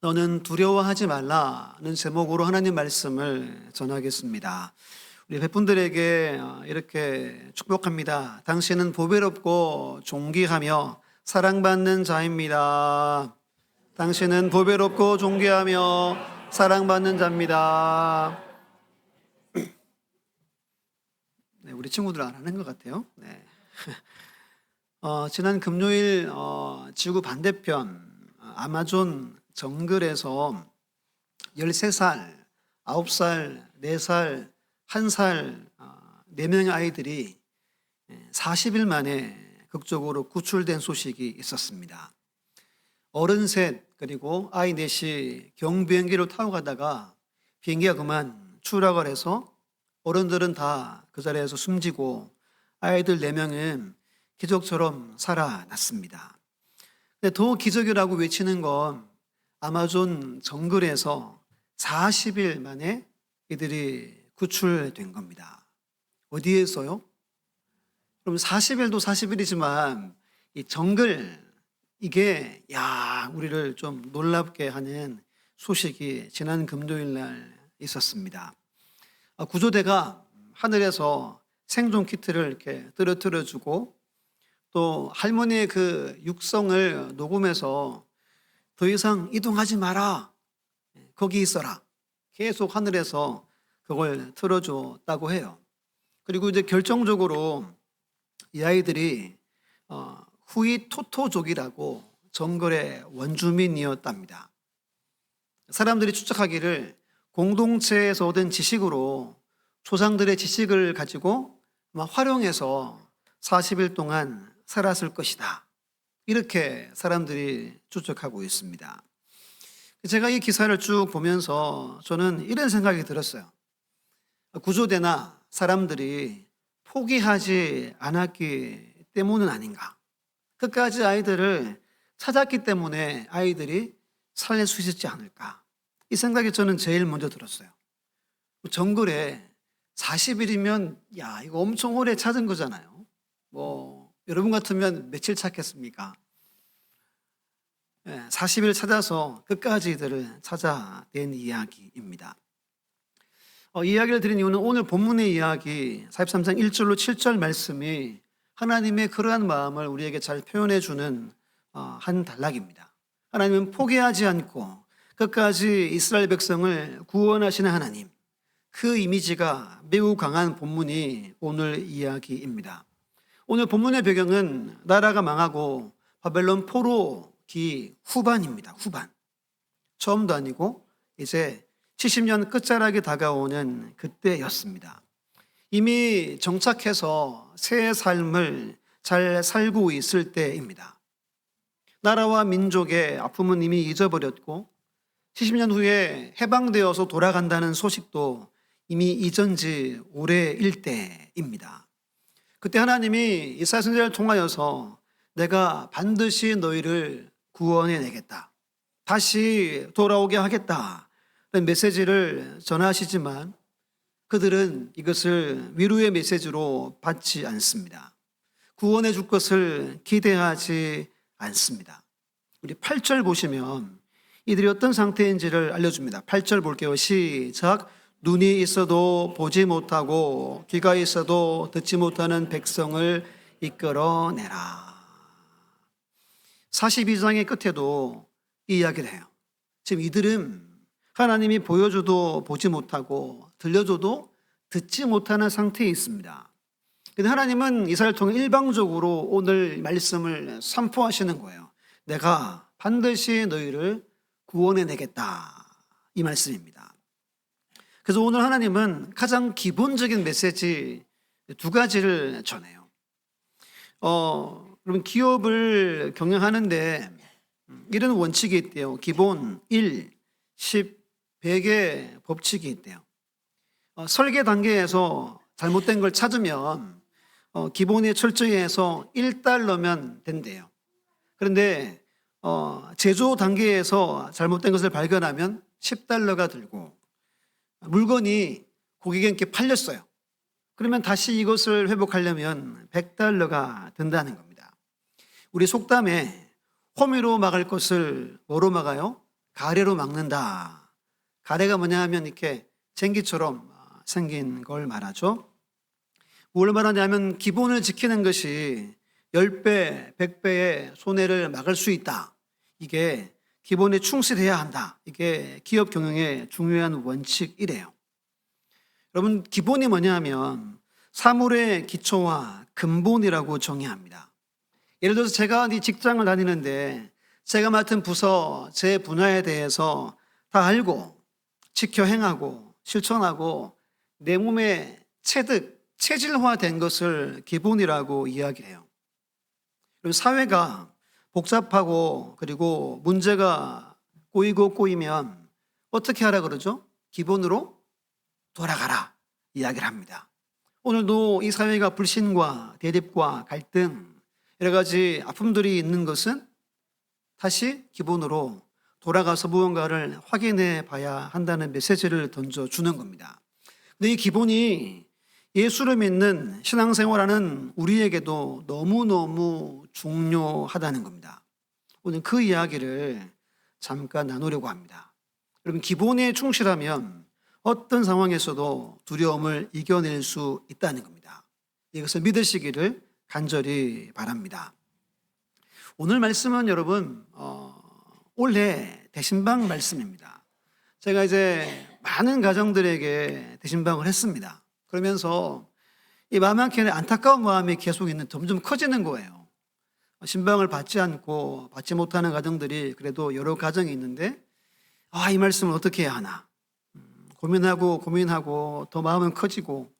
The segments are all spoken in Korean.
너는 두려워하지 말라는 제목으로 하나님 말씀을 전하겠습니다. 우리 백분들에게 이렇게 축복합니다. 당신은 보배롭고 존귀하며 사랑받는 자입니다. 당신은 보배롭고 존귀하며 사랑받는 자입니다. 네, 우리 친구들 안 하는 것 같아요. 네. 지난 금요일 지구 반대편 아마존 정글에서 13살, 9살, 4살, 1살 4명의 아이들이 40일 만에 극적으로 구출된 소식이 있었습니다. 어른 셋 그리고 아이 넷이 경비행기를 타고 가다가 비행기가 그만 추락을 해서 어른들은 다 그 자리에서 숨지고 아이들 4명은 기적처럼 살아났습니다. 근데 더 기적이라고 외치는 건 아마존 정글에서 40일 만에 이들이 구출된 겁니다. 어디에서요? 그럼 40일도 40일이지만 이 정글 이게 우리를 좀 놀랍게 하는 소식이 지난 금요일 날 있었습니다. 구조대가 하늘에서 생존 키트를 이렇게 떨어뜨려 주고 또 할머니의 그 육성을 녹음해서 더 이상 이동하지 마라. 거기 있어라. 계속 하늘에서 그걸 틀어줬다고 해요. 그리고 이제 결정적으로 이 아이들이 후이토토족이라고 정글의 원주민이었답니다. 사람들이 추측하기를 공동체에서 얻은 지식으로 조상들의 지식을 가지고 활용해서 40일 동안 살았을 것이다. 이렇게 사람들이 추측하고 있습니다. 제가 이 기사를 쭉 보면서 저는 이런 생각이 들었어요. 구조대나 사람들이 포기하지 않았기 때문은 아닌가. 끝까지 아이들을 찾았기 때문에 아이들이 살릴 수 있었지 않을까. 이 생각이 저는 제일 먼저 들었어요. 정글에 40일이면 이거 엄청 오래 찾은 거잖아요. 여러분 같으면 며칠 찾겠습니까? 40일 찾아서 끝까지 이들을 찾아낸 이야기입니다. 이야기를 드린 이유는 오늘 본문의 이야기 43장 1절로 7절 말씀이 하나님의 그러한 마음을 우리에게 잘 표현해 주는 한 단락입니다. 하나님은 포기하지 않고 끝까지 이스라엘 백성을 구원하시는 하나님, 그 이미지가 매우 강한 본문이 오늘 이야기입니다. 오늘 본문의 배경은 나라가 망하고 바벨론 포로기 후반입니다. 후반. 처음도 아니고 이제 70년 끝자락이 다가오는 그때였습니다. 이미 정착해서 새 삶을 잘 살고 있을 때입니다. 나라와 민족의 아픔은 이미 잊어버렸고 70년 후에 해방되어서 돌아간다는 소식도 이미 잊은지 오래일 때입니다. 그때 하나님이 이사야 선지자를 통하여서 내가 반드시 너희를 구원해내겠다. 다시 돌아오게 하겠다. 라는 메시지를 전하시지만 그들은 이것을 위로의 메시지로 받지 않습니다. 구원해 줄 것을 기대하지 않습니다. 우리 8절 보시면 이들이 어떤 상태인지를 알려줍니다. 8절 볼게요. 시작. 눈이 있어도 보지 못하고 귀가 있어도 듣지 못하는 백성을 이끌어내라. 42장의 끝에도 이 이야기를 해요. 지금 이들은 하나님이 보여줘도 보지 못하고 들려줘도 듣지 못하는 상태에 있습니다. 근데 하나님은 이사야를 통해 일방적으로 오늘 말씀을 선포하시는 거예요. 내가 반드시 너희를 구원해내겠다. 이 말씀입니다. 그래서 오늘 하나님은 가장 기본적인 메시지 2가지를 전해요. 그러면 기업을 경영하는데 이런 원칙이 있대요. 기본 1, 10, 100의 법칙이 있대요. 설계 단계에서 잘못된 걸 찾으면 기본에 철저히 해서 1달러면 된대요. 그런데 제조 단계에서 잘못된 것을 발견하면 10달러가 들고 물건이 고객에게 팔렸어요. 그러면 다시 이것을 회복하려면 100달러가 든다는 겁니다. 우리 속담에 호미로 막을 것을 뭐로 막아요? 가래로 막는다. 가래가 뭐냐 하면 이렇게 쟁기처럼 생긴 걸 말하죠. 뭘 말하냐면 기본을 지키는 것이 10배, 100배의 손해를 막을 수 있다. 이게 기본에 충실해야 한다. 이게 기업 경영의 중요한 원칙이래요. 여러분, 기본이 뭐냐 하면 사물의 기초와 근본이라고 정의합니다. 예를 들어서 제가 어디 직장을 다니는데 제가 맡은 부서, 제 분야에 대해서 다 알고 지켜 행하고 실천하고 내 몸에 체질화된 것을 기본이라고 이야기해요. 그리고 사회가 복잡하고 그리고 문제가 꼬이면 어떻게 하라 그러죠? 기본으로 돌아가라 이야기를 합니다. 오늘도 이 사회가 불신과 대립과 갈등 여러 가지 아픔들이 있는 것은 다시 기본으로 돌아가서 무언가를 확인해 봐야 한다는 메시지를 던져주는 겁니다. 근데 이 기본이 예수를 믿는 신앙생활하는 우리에게도 너무너무 중요하다는 겁니다. 오늘 그 이야기를 잠깐 나누려고 합니다. 여러분, 기본에 충실하면 어떤 상황에서도 두려움을 이겨낼 수 있다는 겁니다. 이것을 믿으시기를 간절히 바랍니다. 오늘 말씀은 여러분 올해 대신방 말씀입니다. 제가 이제 많은 가정들에게 대신방을 했습니다. 그러면서 이 마음 한켠에 안타까운 마음이 계속 점점 커지는 거예요. 신방을 받지 않고 받지 못하는 가정들이 그래도 여러 가정이 있는데 이 말씀을 어떻게 해야 하나 고민하고 더 마음은 커지고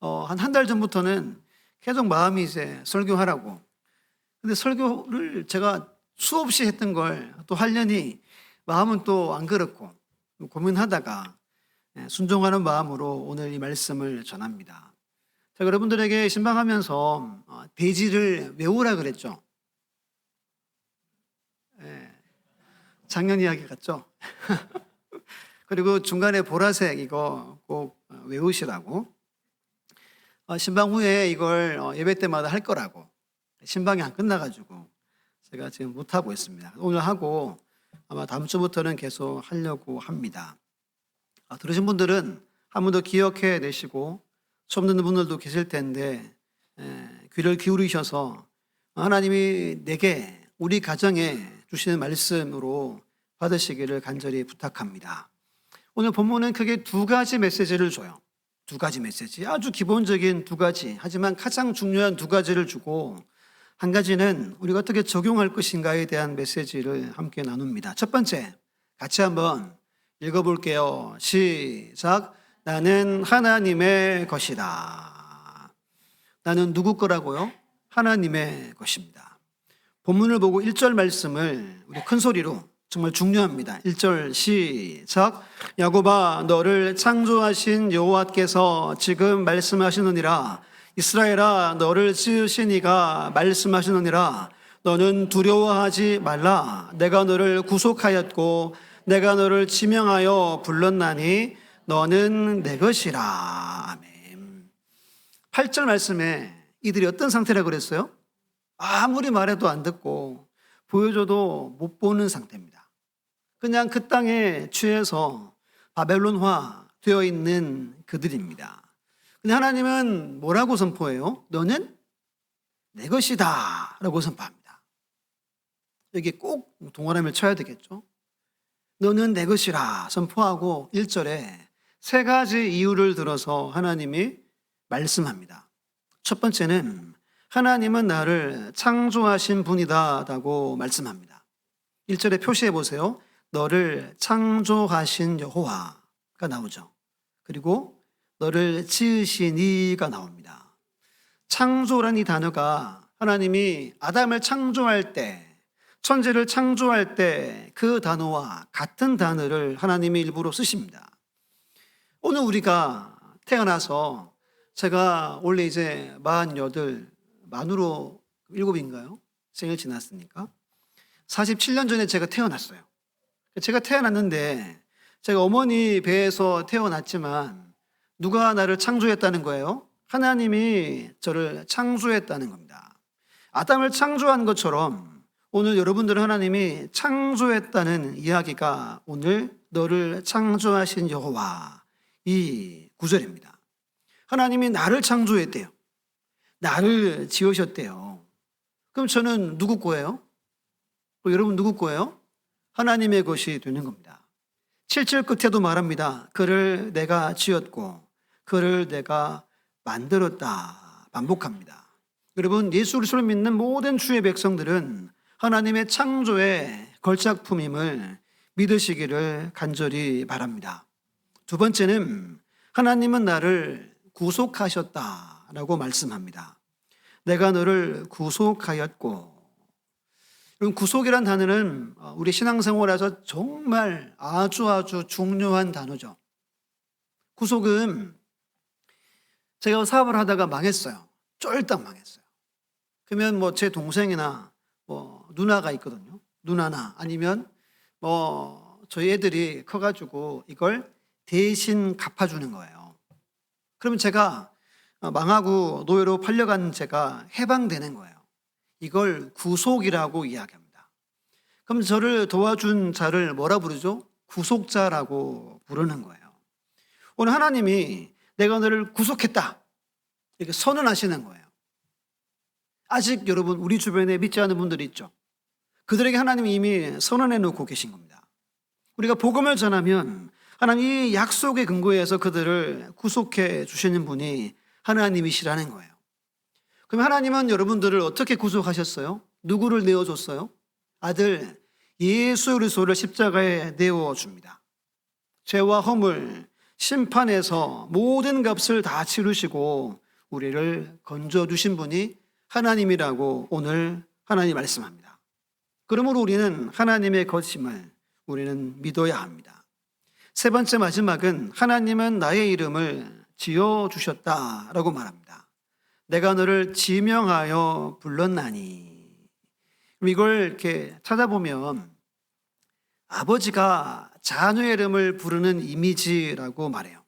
한 달 전부터는 계속 마음이 이제 설교하라고. 근데 설교를 제가 수없이 했던 걸 또 하려니 마음은 또 안 그렇고 고민하다가 순종하는 마음으로 오늘 이 말씀을 전합니다. 제가 여러분들에게 신방하면서 대지를 외우라 그랬죠. 작년 이야기 같죠? 그리고 중간에 보라색 이거 꼭 외우시라고. 신방 후에 이걸 예배 때마다 할 거라고. 신방이 안 끝나가지고 제가 지금 못하고 있습니다. 오늘 하고 아마 다음 주부터는 계속 하려고 합니다. 들으신 분들은 한 번 더 기억해 내시고 처음 듣는 분들도 계실 텐데 귀를 기울이셔서 하나님이 내게 우리 가정에 주시는 말씀으로 받으시기를 간절히 부탁합니다. 오늘 본문은 크게 두 가지 메시지를 줘요. 두 가지 메시지, 아주 기본적인 두 가지, 하지만 가장 중요한 두 가지를 주고 한 가지는 우리가 어떻게 적용할 것인가에 대한 메시지를 함께 나눕니다. 첫 번째, 같이 한번 읽어볼게요. 시작. 나는 하나님의 것이다. 나는 누구 거라고요? 하나님의 것입니다. 본문을 보고 1절 말씀을 우리 큰 소리로, 정말 중요합니다. 1절 시작. 야곱아, 너를 창조하신 여호와께서 지금 말씀하시느니라. 이스라엘아, 너를 지으신 이가 말씀하시느니라. 너는 두려워하지 말라. 내가 너를 구속하였고 내가 너를 지명하여 불렀나니 너는 내 것이라. 아멘. 8절 말씀에 이들이 어떤 상태라고 그랬어요? 아무리 말해도 안 듣고 보여줘도 못 보는 상태입니다. 그냥 그 땅에 취해서 바벨론화 되어 있는 그들입니다. 근데 하나님은 뭐라고 선포해요? 너는 내 것이다 라고 선포합니다. 여기 꼭 동그라미를 쳐야 되겠죠? 너는 내 것이라 선포하고 1절에 세 가지 이유를 들어서 하나님이 말씀합니다. 첫 번째는 하나님은 나를 창조하신 분이다 라고 말씀합니다. 1절에 표시해 보세요. 너를 창조하신 여호와가 나오죠. 그리고 너를 지으신 이가 나옵니다. 창조란 이 단어가 하나님이 아담을 창조할 때, 천지를 창조할 때 그 단어와 같은 단어를 하나님이 일부러 쓰십니다. 오늘 우리가 태어나서 제가 원래 이제 48, 만으로 7인가요? 생일 지났으니까 47년 전에 제가 태어났어요. 제가 태어났는데 제가 어머니 배에서 태어났지만 누가 나를 창조했다는 거예요? 하나님이 저를 창조했다는 겁니다. 아담을 창조한 것처럼 오늘 여러분들은 하나님이 창조했다는 이야기가 오늘 너를 창조하신 여호와 이 구절입니다. 하나님이 나를 창조했대요. 나를 지으셨대요. 그럼 저는 누구 거예요? 여러분 누구 거예요? 하나님의 것이 되는 겁니다. 7절 끝에도 말합니다. 그를 내가 지었고 그를 내가 만들었다. 반복합니다. 여러분 예수 그리스도를 믿는 모든 주의 백성들은 하나님의 창조의 걸작품임을 믿으시기를 간절히 바랍니다. 두 번째는 하나님은 나를 구속하셨다라고 말씀합니다. 내가 너를 구속하였고. 그럼 구속이란 단어는 우리 신앙생활에서 정말 아주 중요한 단어죠. 구속은 제가 사업을 하다가 망했어요. 쫄딱 망했어요. 그러면 뭐 제 동생이나 뭐 누나가 있거든요. 누나나 아니면 뭐 저희 애들이 커가지고 이걸 대신 갚아주는 거예요. 그러면 제가 망하고 노예로 팔려간 제가 해방되는 거예요. 이걸 구속이라고 이야기합니다. 그럼 저를 도와준 자를 뭐라 부르죠? 구속자라고 부르는 거예요. 오늘 하나님이 내가 너를 구속했다 이렇게 선언하시는 거예요. 아직 여러분 우리 주변에 믿지 않는 분들이 있죠. 그들에게 하나님이 이미 선언해 놓고 계신 겁니다. 우리가 복음을 전하면 하나님 이 약속의 근거에서 그들을 구속해 주시는 분이 하나님이시라는 거예요. 그럼 하나님은 여러분들을 어떻게 구속하셨어요? 누구를 내어줬어요? 아들 예수 그리스도를 십자가에 내어줍니다. 죄와 허물, 심판에서 모든 값을 다 치르시고 우리를 건져주신 분이 하나님이라고 오늘 하나님 말씀합니다. 그러므로 우리는 하나님의 것임을 우리는 믿어야 합니다. 세 번째 마지막은 하나님은 나의 이름을 지어주셨다라고 말합니다. 내가 너를 지명하여 불렀나니. 이걸 이렇게 찾아보면 아버지가 자녀의 이름을 부르는 이미지라고 말해요.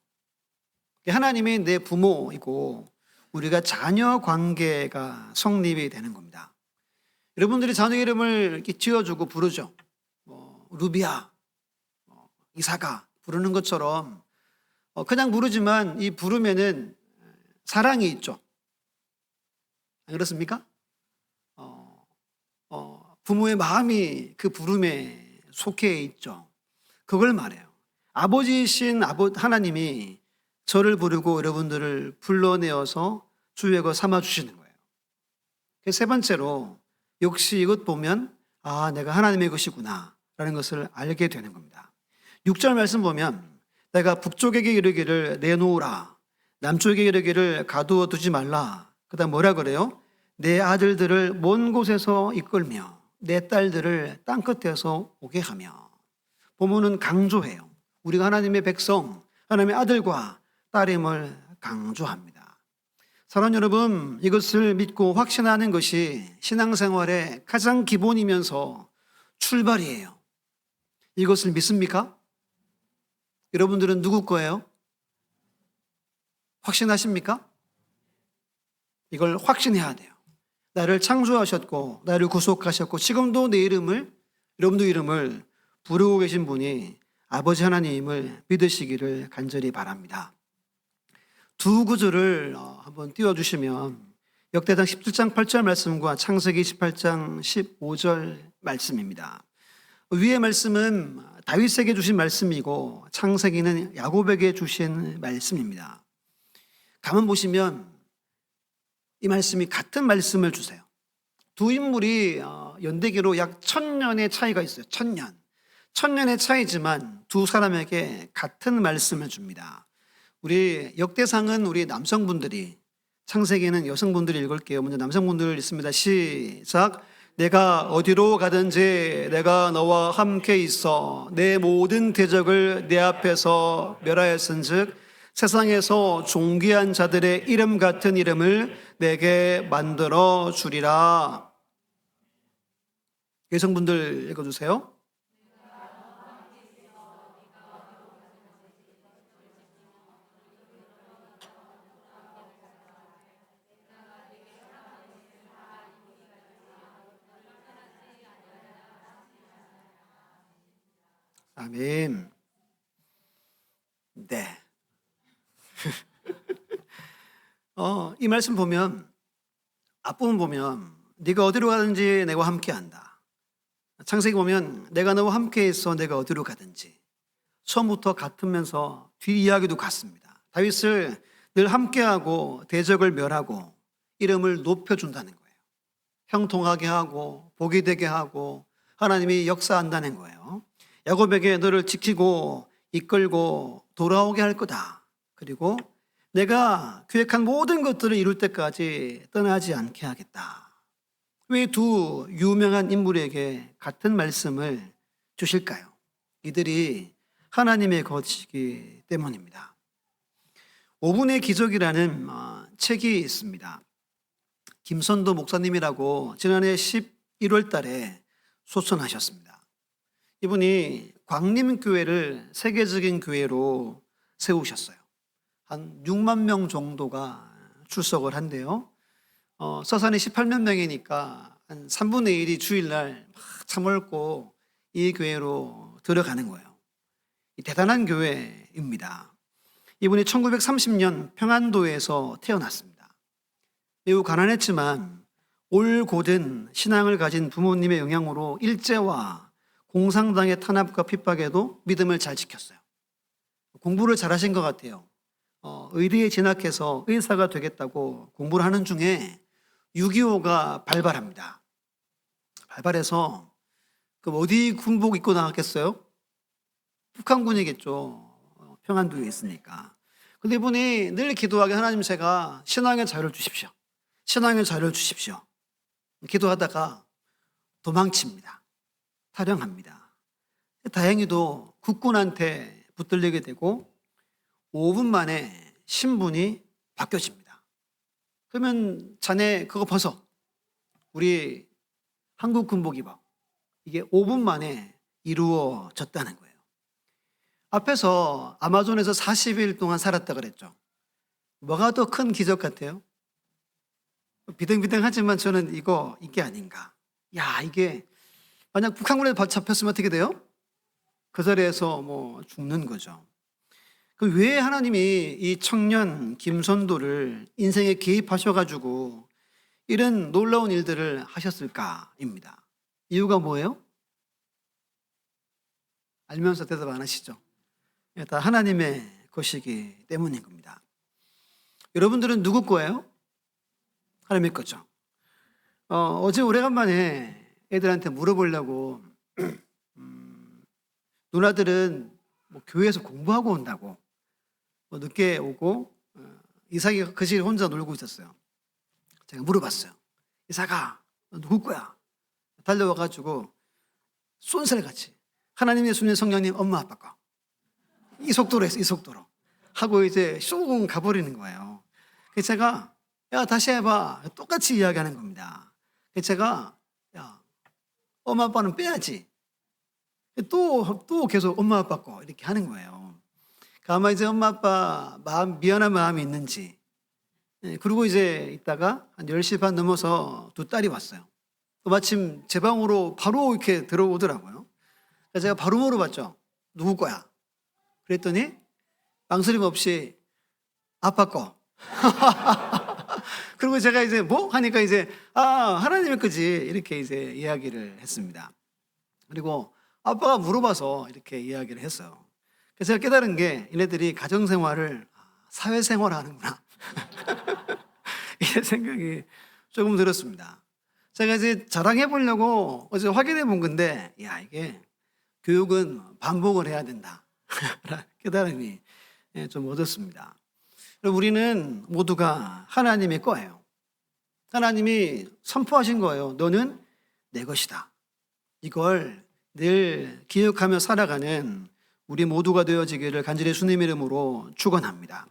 하나님이 내 부모이고 우리가 자녀 관계가 성립이 되는 겁니다. 여러분들이 자녀 이름을 이렇게 지어주고 부르죠. 루비아, 이사가 부르는 것처럼 그냥 부르지만 이 부르면은 사랑이 있죠. 안 그렇습니까? 부모의 마음이 그 부름에 속해 있죠. 그걸 말해요. 아버지이신 하나님이 저를 부르고 여러분들을 불러내어서 주의 것 삼아주시는 거예요. 세 번째로 역시 이것 보면 아 내가 하나님의 것이구나 라는 것을 알게 되는 겁니다. 6절 말씀 보면 내가 북쪽에게 이르기를 내놓으라 남쪽에게 이르기를 가두어 두지 말라. 그 다음 뭐라 그래요? 내 아들들을 먼 곳에서 이끌며 내 딸들을 땅끝에서 오게 하며. 본문은 강조해요. 우리가 하나님의 백성, 하나님의 아들과 딸임을 강조합니다. 사랑하는 여러분, 이것을 믿고 확신하는 것이 신앙생활의 가장 기본이면서 출발이에요. 이것을 믿습니까? 여러분들은 누구 거예요? 확신하십니까? 이걸 확신해야 돼요. 나를 창조하셨고 나를 구속하셨고 지금도 내 이름을 여러분도 이름을 부르고 계신 분이 아버지 하나님을 믿으시기를 간절히 바랍니다. 두 구절을 한번 띄워주시면 역대상 17장 8절 말씀과 창세기 28장 15절 말씀입니다. 위의 말씀은 다윗에게 주신 말씀이고 창세기는 야곱에게 주신 말씀입니다. 가만 보시면 이 말씀이 같은 말씀을 주세요. 두 인물이 연대기로 약 1000년의 차이가 있어요. 1000년. 1000년의 차이지만 두 사람에게 같은 말씀을 줍니다. 우리 역대상은 우리 남성분들이, 창세기는 여성분들이 읽을게요. 먼저 남성분들 읽습니다. 시작. 내가 어디로 가든지 내가 너와 함께 있어 내 모든 대적을 내 앞에서 멸하였은즉 세상에서 존귀한 자들의 이름 같은 이름을 내게 만들어 주리라. 여성분들 읽어주세요. 아멘. 네. 이 말씀 보면, 앞부분 보면 네가 어디로 가든지 내가 함께한다. 창세기 보면 내가 너와 함께 있어 내가 어디로 가든지. 처음부터 같으면서 뒷이야기도 같습니다. 다윗을 늘 함께하고 대적을 멸하고 이름을 높여준다는 거예요. 형통하게 하고 복이 되게 하고 하나님이 역사한다는 거예요. 야곱에게 너를 지키고 이끌고 돌아오게 할 거다. 그리고 내가 계획한 모든 것들을 이룰 때까지 떠나지 않게 하겠다. 왜 두 유명한 인물에게 같은 말씀을 주실까요? 이들이 하나님의 것이기 때문입니다. 5분의 기적이라는 책이 있습니다. 김선도 목사님이라고 지난해 11월 달에 소천하셨습니다. 이분이 광림교회를 세계적인 교회로 세우셨어요. 한 6만 명 정도가 출석을 한대요. 서산이 18만 명이니까 한 3분의 1이 주일날 막 참을고 이 교회로 들어가는 거예요. 대단한 교회입니다. 이분이 1930년 평안도에서 태어났습니다. 매우 가난했지만 올곧은 신앙을 가진 부모님의 영향으로 일제와 공산당의 탄압과 핍박에도 믿음을 잘 지켰어요. 공부를 잘하신 것 같아요. 의대에 진학해서 의사가 되겠다고 공부를 하는 중에 6.25가 발발합니다. 발발해서 그럼 어디 군복 입고 나갔겠어요? 북한군이겠죠. 평안도에 있으니까. 근데 이분이 늘 기도하게 하나님 제가 신앙의 자유를 주십시오. 신앙의 자유를 주십시오. 기도하다가 도망칩니다. 탈영합니다. 다행히도 국군한테 붙들리게 되고 5분 만에 신분이 바뀌어집니다. 그러면 자네 그거 벗어. 우리 한국 군복 입어. 이게 5분 만에 이루어졌다는 거예요. 앞에서 아마존에서 40일 동안 살았다 그랬죠. 뭐가 더 큰 기적 같아요? 비등비등하지만 저는 이게 아닌가. 야, 이게 만약 북한군에 잡혔으면 어떻게 돼요? 그 자리에서 죽는 거죠. 그럼 왜 하나님이 이 청년 김선도를 인생에 개입하셔가지고 이런 놀라운 일들을 하셨을까입니다. 이유가 뭐예요? 알면서 대답 안 하시죠? 다 하나님의 것이기 때문인 겁니다. 여러분들은 누구 거예요? 하나님의 거죠. 어제 오래간만에 애들한테 물어보려고 누나들은 교회에서 공부하고 온다고 늦게 오고 이삭이 그 시간에 혼자 놀고 있었어요. 제가 물어봤어요. 이삭아, 너 누구 거야? 달려와가지고 쏜살같이 하나님의 주님 성령님 엄마 아빠 거. 이 속도로 했어, 이 속도로. 하고 이제 쑥 가버리는 거예요. 그래서 제가 야 다시 해봐. 똑같이 이야기하는 겁니다. 그래서 제가 야 엄마 아빠는 빼야지. 또 계속 엄마 아빠 거 이렇게 하는 거예요. 아마 이제 엄마 아빠 미안한 마음이 있는지. 그리고 이제 있다가 한 10시 반 넘어서 두 딸이 왔어요. 또 마침 제 방으로 바로 이렇게 들어오더라고요. 그래서 제가 바로 물어봤죠. 누구 거야? 그랬더니 망설임 없이 아빠 거. 그리고 제가 이제 하니까 이제 하나님의 거지 이렇게 이제 이야기를 했습니다. 그리고 아빠가 물어봐서 이렇게 이야기를 했어요. 그래서 제가 깨달은 게 얘네들이 가정생활을 사회생활을 하는구나. 이런 생각이 조금 들었습니다. 제가 이제 자랑해 보려고 어제 확인해 본 건데 이게 교육은 반복을 해야 된다. 깨달음이 좀 얻었습니다. 우리는 모두가 하나님의 거예요. 하나님이 선포하신 거예요. 너는 내 것이다. 이걸 늘 기억하며 살아가는 우리 모두가 되어지기를 간절히 주님 이름으로 축원합니다.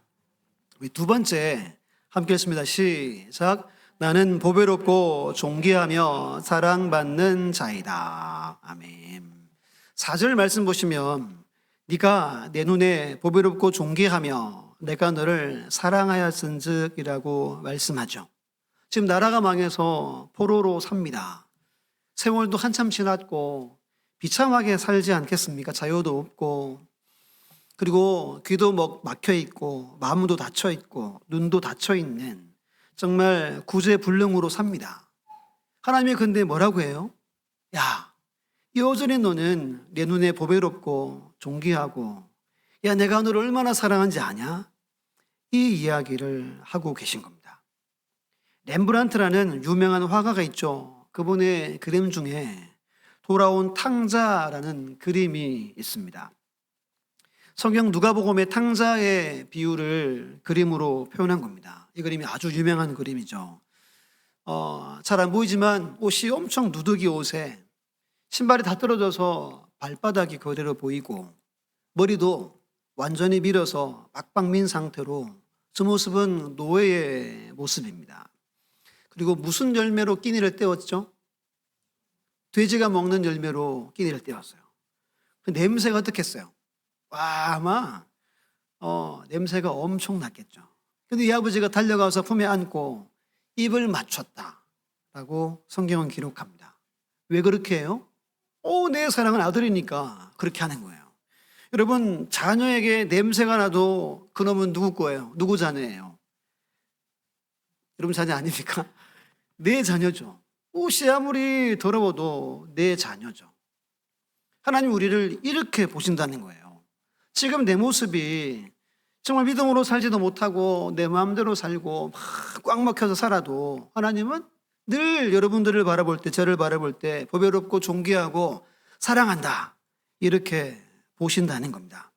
우리 두 번째 함께 했습니다. 시작. 나는 보배롭고 존귀하며 사랑받는 자이다. 아멘. 4절 말씀 보시면 네가 내 눈에 보배롭고 존귀하며 내가 너를 사랑하였은즉이라고 말씀하죠. 지금 나라가 망해서 포로로 삽니다. 세월도 한참 지났고 비참하게 살지 않겠습니까? 자유도 없고, 그리고 귀도 막혀 있고, 마음도 닫혀 있고, 눈도 닫혀 있는 정말 구제불능으로 삽니다. 하나님이 근데 뭐라고 해요? 야, 여전히 너는 내 눈에 보배롭고 존귀하고, 야, 내가 너를 얼마나 사랑하는지 아냐? 이 이야기를 하고 계신 겁니다. 렘브란트라는 유명한 화가가 있죠. 그분의 그림 중에 돌아온 탕자라는 그림이 있습니다. 성경 누가복음의 탕자의 비유를 그림으로 표현한 겁니다. 이 그림이 아주 유명한 그림이죠. 잘 안 보이지만 옷이 엄청 누더기 옷에 신발이 다 떨어져서 발바닥이 그대로 보이고 머리도 완전히 밀어서 빡빡 민 상태로 저 모습은 노예의 모습입니다. 그리고 무슨 열매로 끼니를 때웠죠? 돼지가 먹는 열매로 끼니를 때웠어요. 그 냄새가 어떻겠어요? 와, 아마 냄새가 엄청 났겠죠. 근데 이 아버지가 달려가서 품에 안고 입을 맞췄다라고 성경은 기록합니다. 왜 그렇게 해요? 내 사랑은 아들이니까 그렇게 하는 거예요. 여러분, 자녀에게 냄새가 나도 그놈은 누구 거예요? 누구 자녀예요? 여러분 자녀 아닙니까? 내 자녀죠. 옷이 아무리 더러워도 내 자녀죠. 하나님 우리를 이렇게 보신다는 거예요. 지금 내 모습이 정말 믿음으로 살지도 못하고 내 마음대로 살고 막 꽉 막혀서 살아도 하나님은 늘 여러분들을 바라볼 때, 저를 바라볼 때 보배롭고 존귀하고 사랑한다, 이렇게 보신다는 겁니다.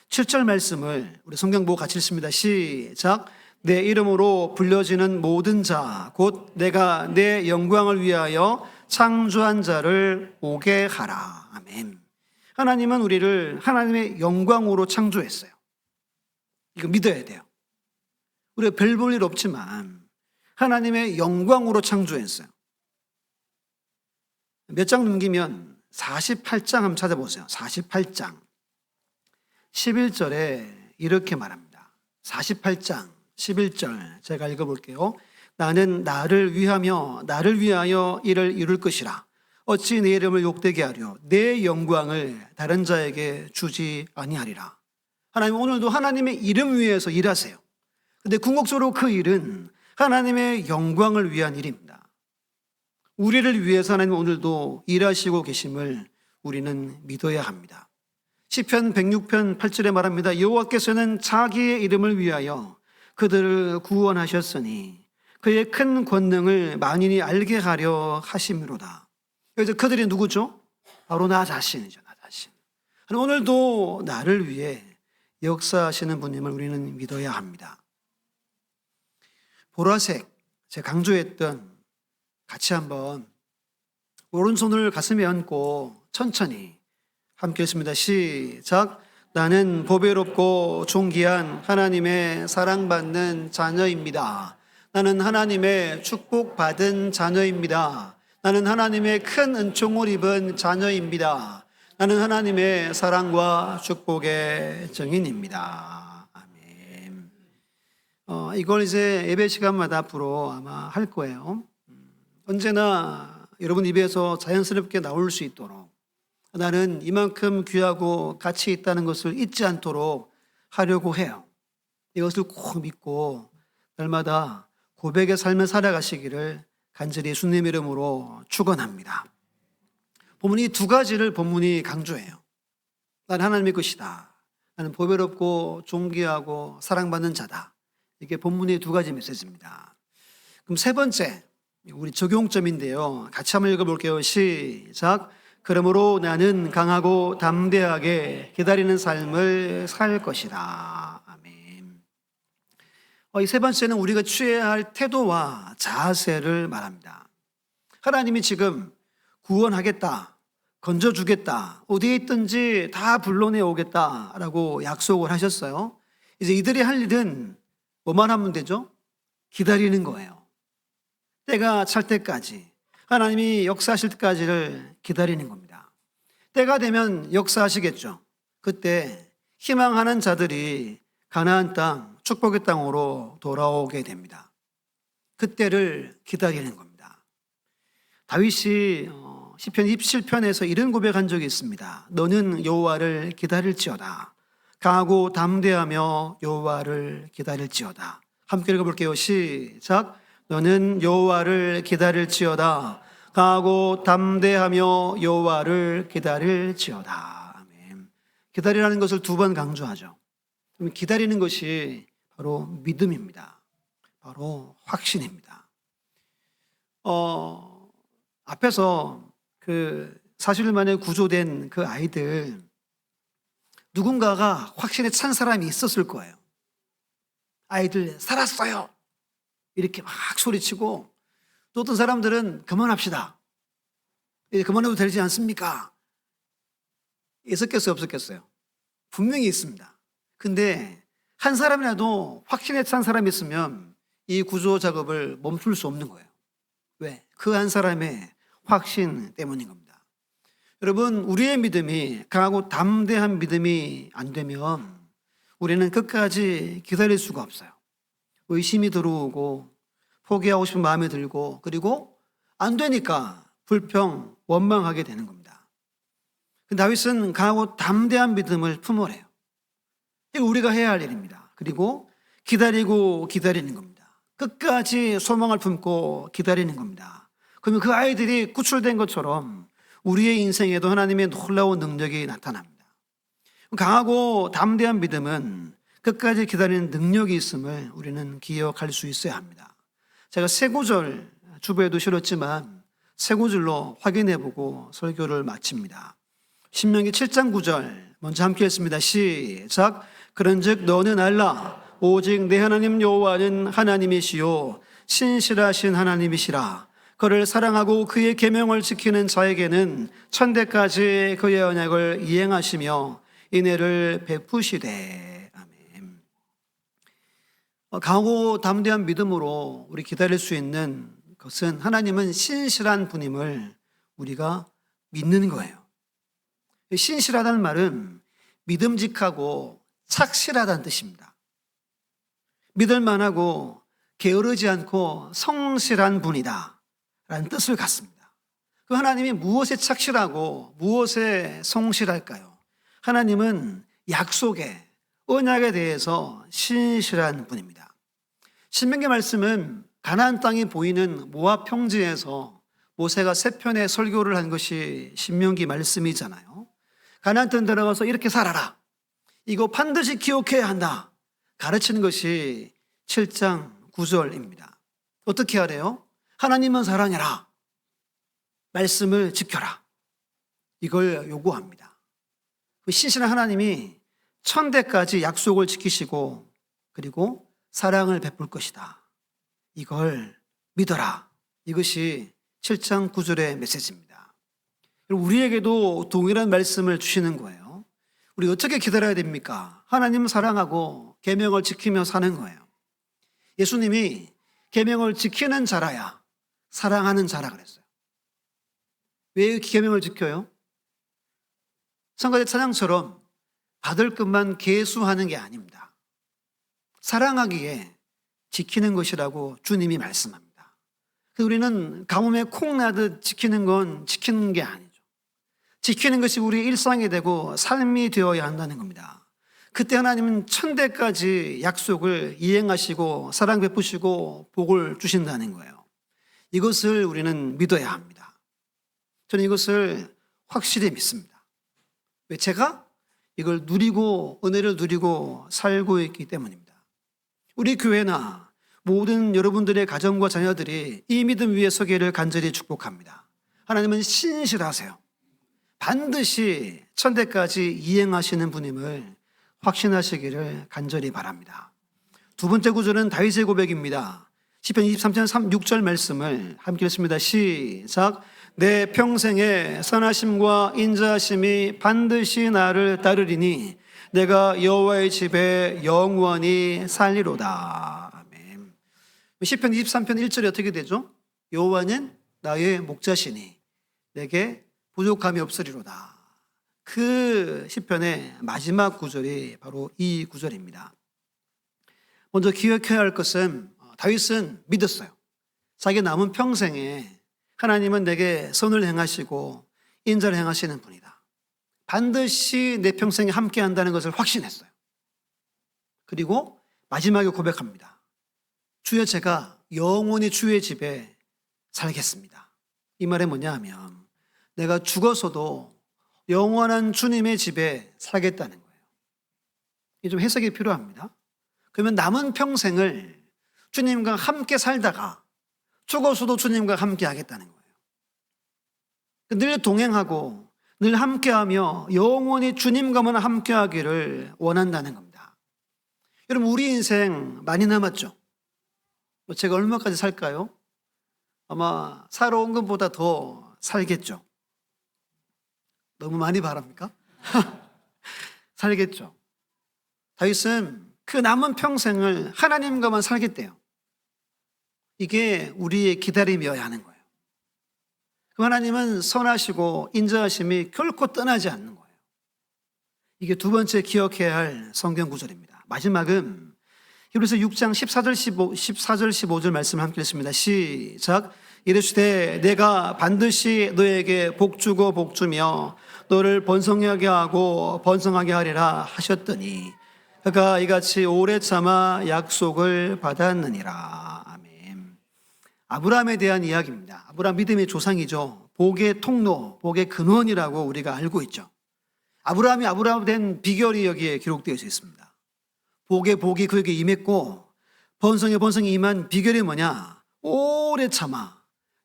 7절 말씀을 우리 성경 보고 같이 읽습니다. 시작. 내 이름으로 불려지는 모든 자 곧 내가 내 영광을 위하여 창조한 자를 오게 하라. 아멘. 하나님은 우리를 하나님의 영광으로 창조했어요. 이거 믿어야 돼요. 우리가 별 볼 일 없지만 하나님의 영광으로 창조했어요. 몇 장 넘기면 48장 한번 찾아보세요. 48장 11절에 이렇게 말합니다. 48장 11절 제가 읽어볼게요. 나는 나를 위하여 이를 이룰 것이라. 어찌 내 이름을 욕되게 하려. 내 영광을 다른 자에게 주지 아니하리라. 하나님 오늘도 하나님의 이름 위해서 일하세요. 근데 궁극적으로 그 일은 하나님의 영광을 위한 일입니다. 우리를 위해서 하나님 오늘도 일하시고 계심을 우리는 믿어야 합니다. 시편 106편 8절에 말합니다. 여호와께서는 자기의 이름을 위하여 그들을 구원하셨으니 그의 큰 권능을 만인이 알게 하려 하심이로다. 그래서 그들이 누구죠? 바로 나 자신이죠. 나 자신. 오늘도 나를 위해 역사하시는 분임을 우리는 믿어야 합니다. 보라색, 제가 강조했던, 같이 한번 오른손을 가슴에 얹고 천천히 함께 했습니다. 시작. 나는 보배롭고 존귀한 하나님의 사랑받는 자녀입니다. 나는 하나님의 축복받은 자녀입니다. 나는 하나님의 큰 은총을 입은 자녀입니다. 나는 하나님의 사랑과 축복의 증인입니다. 아멘. 이걸 이제 예배 시간마다 앞으로 아마 할 거예요. 언제나 여러분 입에서 자연스럽게 나올 수 있도록 나는 이만큼 귀하고 가치 있다는 것을 잊지 않도록 하려고 해요. 이것을 꼭 믿고 날마다 고백의 삶을 살아가시기를 간절히 예수님 이름으로 축원합니다. 본문이 두 가지를 본문이 강조해요. 나는 하나님의 것이다. 나는 보배롭고 존귀하고 사랑받는 자다. 이게 본문의 두 가지 메시지입니다. 그럼 세 번째, 우리 적용점인데요. 같이 한번 읽어볼게요. 시작. 그러므로 나는 강하고 담대하게 기다리는 삶을 살 것이다. 아멘. 이 세 번째는 우리가 취해야 할 태도와 자세를 말합니다. 하나님이 지금 구원하겠다, 건져주겠다, 어디에 있든지 다 불러내 오겠다라고 약속을 하셨어요. 이제 이들이 할 일은 뭐만 하면 되죠? 기다리는 거예요. 때가 찰 때까지, 하나님이 역사하실 때까지를 기다리는 겁니다. 때가 되면 역사하시겠죠. 그때 희망하는 자들이 가나안 땅, 축복의 땅으로 돌아오게 됩니다. 그때를 기다리는 겁니다. 다윗이 시편 27편에서 이런 고백한 적이 있습니다. 너는 여호와를 기다릴지어다. 강하고 담대하며 여호와를 기다릴지어다. 함께 읽어볼게요. 시작. 너는 여호와를 기다릴지어다. 강하고 담대하며 여호와를 기다릴지어다. 아멘. 기다리라는 것을 두 번 강조하죠. 기다리는 것이 바로 믿음입니다. 바로 확신입니다. 앞에서 그 40일 만에 구조된 그 아이들, 누군가가 확신에 찬 사람이 있었을 거예요. 아이들 살았어요 이렇게 막 소리치고, 또 어떤 사람들은 그만합시다, 이제 그만해도 되지 않습니까? 있었겠어요, 없었겠어요? 분명히 있습니다. 근데 한 사람이라도 확신에 찬 사람이 있으면 이 구조 작업을 멈출 수 없는 거예요. 왜? 그 한 사람의 확신 때문인 겁니다. 여러분, 우리의 믿음이 강하고 담대한 믿음이 안 되면 우리는 끝까지 기다릴 수가 없어요. 의심이 들어오고 포기하고 싶은 마음이 들고, 그리고 안 되니까 불평, 원망하게 되는 겁니다. 다윗은 강하고 담대한 믿음을 품으래요. 이거 우리가 해야 할 일입니다. 그리고 기다리고 기다리는 겁니다. 끝까지 소망을 품고 기다리는 겁니다. 그러면 그 아이들이 구출된 것처럼 우리의 인생에도 하나님의 놀라운 능력이 나타납니다. 강하고 담대한 믿음은 끝까지 기다리는 능력이 있음을 우리는 기억할 수 있어야 합니다. 제가 세 구절 주보에도 실었지만 세 구절로 확인해보고 설교를 마칩니다. 신명기 7장 9절 먼저 함께 읽습니다. 시작. 그런즉 너는 알라 오직 내 하나님 여호와는 하나님이시요 신실하신 하나님이시라. 그를 사랑하고 그의 계명을 지키는 자에게는 천대까지 그의 언약을 이행하시며 인애를 베푸시되. 아멘. 강하고 담대한 믿음으로 우리 기다릴 수 있는 것은 하나님은 신실한 분임을 우리가 믿는 거예요. 신실하다는 말은 믿음직하고 착실하다는 뜻입니다. 믿을만하고 게으르지 않고 성실한 분이다 라는 뜻을 갖습니다. 그 하나님이 무엇에 착실하고 무엇에 성실할까요? 하나님은 약속에, 언약에 대해서 신실한 분입니다. 신명기 말씀은 가나안 땅이 보이는 모압 평지에서 모세가 세 편의 설교를 한 것이 신명기 말씀이잖아요. 가나안 땅 들어가서 이렇게 살아라, 이거 반드시 기억해야 한다 가르치는 것이 7장 9절입니다. 어떻게 하래요? 하나님은 사랑해라, 말씀을 지켜라, 이걸 요구합니다. 그 신실한 하나님이 천대까지 약속을 지키시고 그리고 사랑을 베풀 것이다, 이걸 믿어라, 이것이 7장 9절의 메시지입니다. 우리에게도 동일한 말씀을 주시는 거예요. 우리 어떻게 기다려야 됩니까? 하나님을 사랑하고 계명을 지키며 사는 거예요. 예수님이 계명을 지키는 자라야 사랑하는 자라 그랬어요. 왜 계명을 지켜요? 성가대 찬양처럼 받을 것만 계수하는 게 아닙니다. 사랑하기에 지키는 것이라고 주님이 말씀합니다. 우리는 가뭄에 콩 나듯 지키는 건 지키는 게 아니죠. 지키는 것이 우리의 일상이 되고 삶이 되어야 한다는 겁니다. 그때 하나님은 천대까지 약속을 이행하시고 사랑 베푸시고 복을 주신다는 거예요. 이것을 우리는 믿어야 합니다. 저는 이것을 확실히 믿습니다. 왜? 제가 이걸 누리고 은혜를 누리고 살고 있기 때문입니다. 우리 교회나 모든 여러분들의 가정과 자녀들이 이 믿음 위에 서기를 간절히 축복합니다. 하나님은 신실하세요. 반드시 천대까지 이행하시는 분임을 확신하시기를 간절히 바랍니다. 두 번째 구절은 다윗의 고백입니다. 시편 23편 6절 말씀을 함께 읽습니다. 시작. 내 평생에 선하심과 인자하심이 반드시 나를 따르리니 내가 여호와의 집에 영원히 살리로다. 아멘. 시편 23편 1절이 어떻게 되죠? 여호와는 나의 목자시니 내게 부족함이 없으리로다. 그 시편의 마지막 구절이 바로 이 구절입니다. 먼저 기억해야 할 것은 다윗은 믿었어요. 자기 남은 평생에 하나님은 내게 선을 행하시고 인자를 행하시는 분이다. 반드시 내 평생에 함께 한다는 것을 확신했어요. 그리고 마지막에 고백합니다. 주여, 제가 영원히 주의 집에 살겠습니다. 이 말이 뭐냐 하면 내가 죽어서도 영원한 주님의 집에 살겠다는 거예요. 이게 좀 해석이 필요합니다. 그러면 남은 평생을 주님과 함께 살다가 죽어서도 주님과 함께 하겠다는 거예요. 늘 동행하고 늘 함께하며 영원히 주님과만 함께하기를 원한다는 겁니다. 여러분, 우리 인생 많이 남았죠? 제가 얼마까지 살까요? 아마 살아온 것보다 더 살겠죠. 너무 많이 바랍니까? 살겠죠. 다윗은 그 남은 평생을 하나님과만 살겠대요. 이게 우리의 기다림이어야 하는 거예요. 그 하나님은 선하시고 인자하심이 결코 떠나지 않는 거예요. 이게 두 번째 기억해야 할 성경 구절입니다. 마지막은 히브리서 6장 14절 15절 말씀을 함께 읽습니다. 시작. 이르시되 내가 반드시 너에게 복주고 복주며 너를 번성하게 하고 번성하게 하리라 하셨더니 그가 이같이 오래 참아 약속을 받았느니라. 아멘. 아브라함에 대한 이야기입니다. 아브라함 믿음의 조상이죠. 복의 통로, 복의 근원이라고 우리가 알고 있죠. 아브라함이 아브라함 된 비결이 여기에 기록되어 있습니다. 복의 복이 그에게 임했고 번성의 번성이 임한 비결이 뭐냐? 오래 참아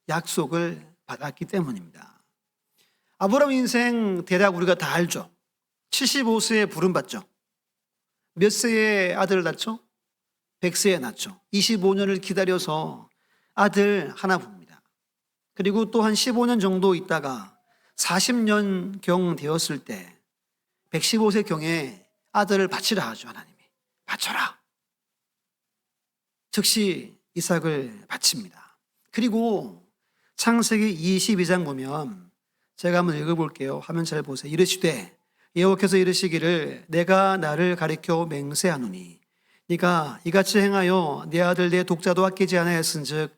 약속을 받았기 때문입니다. 아브라함 인생 대략 우리가 다 알죠. 75세에 부름받죠. 몇 세에 아들을 낳죠? 100세에 낳죠. 25년을 기다려서 아들 하나 봅니다. 그리고 또 한 15년 정도 있다가 40년경 되었을 때 115세경에 아들을 바치라 하죠. 하나님이 바쳐라. 즉시 이삭을 바칩니다. 그리고 창세기 22장 보면 제가 한번 읽어볼게요. 화면 잘 보세요. 이르시되 여호와께서 이르시기를 내가 나를 가리켜 맹세하노니 네가 이같이 행하여 내 아들 내 독자도 아끼지 아니하였은즉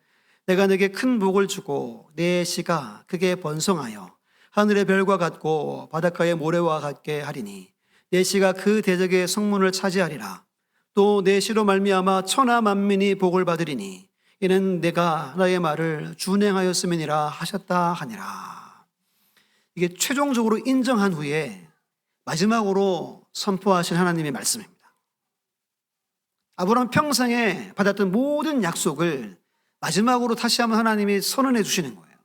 내가 네게 큰 복을 주고 내 씨가 크게 번성하여 하늘의 별과 같고 바닷가의 모래와 같게 하리니 내 씨가 그 대적의 성문을 차지하리라. 또 내 씨로 말미암아 천하 만민이 복을 받으리니 이는 내가 나의 말을 준행하였음이니라 하셨다 하니라. 이게 최종적으로 인정한 후에 마지막으로 선포하신 하나님의 말씀입니다. 아브라함 평생에 받았던 모든 약속을 마지막으로 다시 한번 하나님이 선언해 주시는 거예요.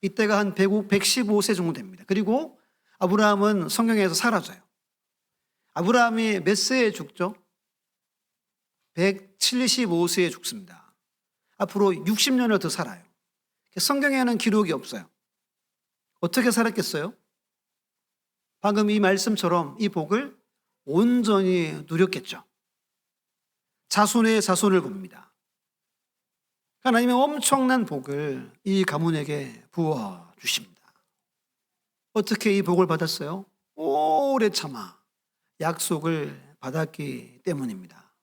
이때가 한 115세 정도 됩니다. 그리고 아브라함은 성경에서 사라져요. 아브라함이 몇 세에 죽죠? 175세에 죽습니다. 앞으로 60년을 더 살아요. 성경에는 기록이 없어요. 어떻게 살았겠어요? 방금 이 말씀처럼 이 복을 온전히 누렸겠죠. 자손의 자손을 봅니다. 하나님의 엄청난 복을 이 가문에게 부어주십니다. 어떻게 이 복을 받았어요? 오래 참아 약속을 받았기 때문입니다.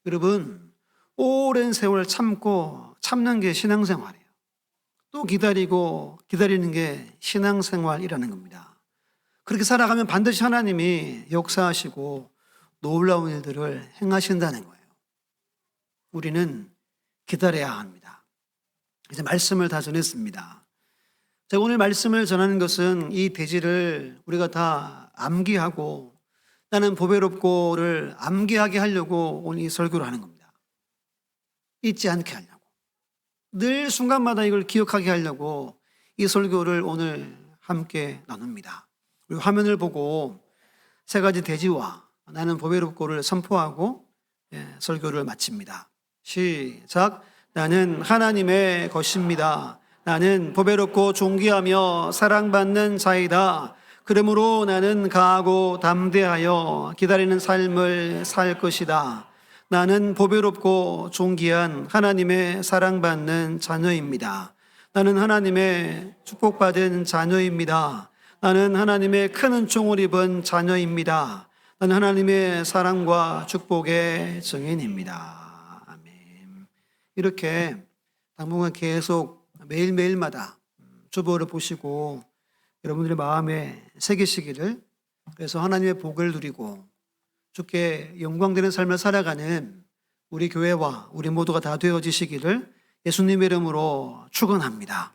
여러분, 오랜 세월 참고 참는 게 신앙생활이에요. 또 기다리고 기다리는 게 신앙생활이라는 겁니다. 그렇게 살아가면 반드시 하나님이 역사하시고 놀라운 일들을 행하신다는 거예요. 우리는 기다려야 합니다. 이제 말씀을 다 전했습니다. 제가 오늘 말씀을 전하는 것은 이 대지를 우리가 다 암기하고 나는 보배롭고를 암기하게 하려고 오늘 이 설교를 하는 겁니다. 잊지 않게 하려고. 늘 순간마다 이걸 기억하게 하려고 이 설교를 오늘 함께 나눕니다. 우리 화면을 보고 세 가지 대지와 나는 보배롭고를 선포하고 설교를 마칩니다. 시작. 나는 하나님의 것입니다. 나는 보배롭고 존귀하며 사랑받는 자이다. 그러므로 나는 강하고 담대하여 기다리는 삶을 살 것이다. 나는 보배롭고 존귀한 하나님의 사랑받는 자녀입니다. 나는 하나님의 축복받은 자녀입니다. 나는 하나님의 큰 은총을 입은 자녀입니다. 나는 하나님의 사랑과 축복의 증인입니다. 아멘. 이렇게 당분간 계속 매일매일마다 주보를 보시고 여러분들의 마음에 새기시기를, 그래서 하나님의 복을 누리고 주께 영광되는 삶을 살아가는 우리 교회와 우리 모두가 다 되어지시기를 예수님의 이름으로 축원합니다.